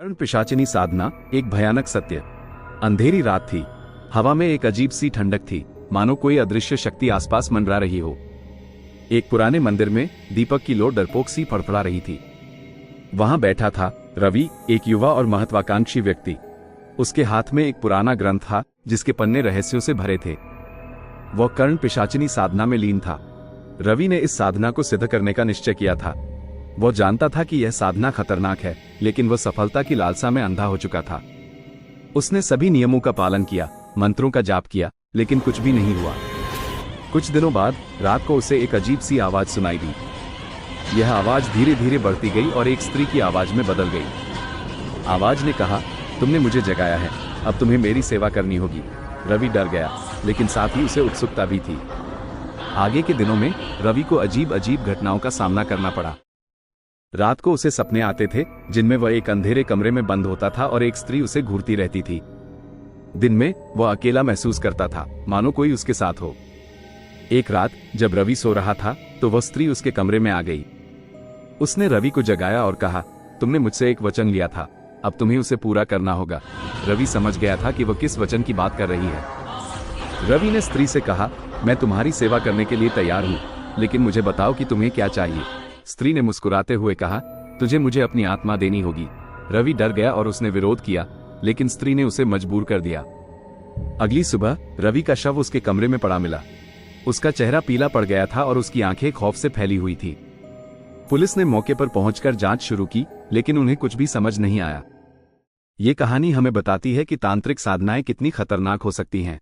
कर्ण पिशाचिनी साधना। एक भयानक सत्य। अंधेरी रात थी। हवा में एक अजीब सी ठंडक थी, मानो कोई अदृश्य शक्ति आसपास मंडरा रही हो। एक पुराने मंदिर में दीपक की लो डरपोक सी फड़फड़ा रही थी। वहां बैठा था रवि, एक युवा और महत्वाकांक्षी व्यक्ति। उसके हाथ में एक पुराना ग्रंथ था जिसके पन्ने रहस्यों से भरे थे। वह कर्ण पिशाचिनी साधना में लीन था। रवि ने इस साधना को सिद्ध करने का निश्चय किया था। वह जानता था कि यह साधना खतरनाक है, लेकिन वह सफलता की लालसा में अंधा हो चुका था। उसने सभी नियमों का पालन किया, मंत्रों का जाप किया, लेकिन कुछ भी नहीं हुआ। कुछ दिनों बाद रात को उसे एक अजीब सी आवाज सुनाई दी। यह आवाज धीरे धीरे बढ़ती गई और एक स्त्री की आवाज में बदल गई। आवाज ने कहा, तुमने मुझे जगाया है, अब तुम्हें मेरी सेवा करनी होगी। रवि डर गया, लेकिन साथ ही उसे उत्सुकता भी थी। आगे के दिनों में रवि को अजीब अजीब घटनाओं का सामना करना पड़ा। रात को उसे सपने आते थे जिनमें वह एक अंधेरे कमरे में बंद होता था और एक स्त्री उसे घूरती रहती थी। दिन में वह अकेला महसूस करता था, मानो कोई उसके साथ हो। एक रात जब रवि सो रहा था तो वह स्त्री उसके कमरे में आ गई। उसने रवि को जगाया और कहा, तुमने मुझसे एक वचन लिया था, अब तुम्हें उसे पूरा करना होगा। रवि समझ गया था कि वह किस वचन की बात कर रही है। रवि ने स्त्री से कहा, मैं तुम्हारी सेवा करने के लिए तैयार हूं, लेकिन मुझे बताओ कि तुम्हें क्या चाहिए। स्त्री ने मुस्कुराते हुए कहा, तुझे मुझे अपनी आत्मा देनी होगी। रवि डर गया और उसने विरोध किया, लेकिन स्त्री ने उसे मजबूर कर दिया। अगली सुबह रवि का शव उसके कमरे में पड़ा मिला। उसका चेहरा पीला पड़ गया था और उसकी आंखें खौफ से फैली हुई थी। पुलिस ने मौके पर पहुंचकर जांच शुरू की, लेकिन उन्हें कुछ भी समझ नहीं आया। ये कहानी हमें बताती है कि तांत्रिक साधनाएं कितनी खतरनाक हो सकती हैं।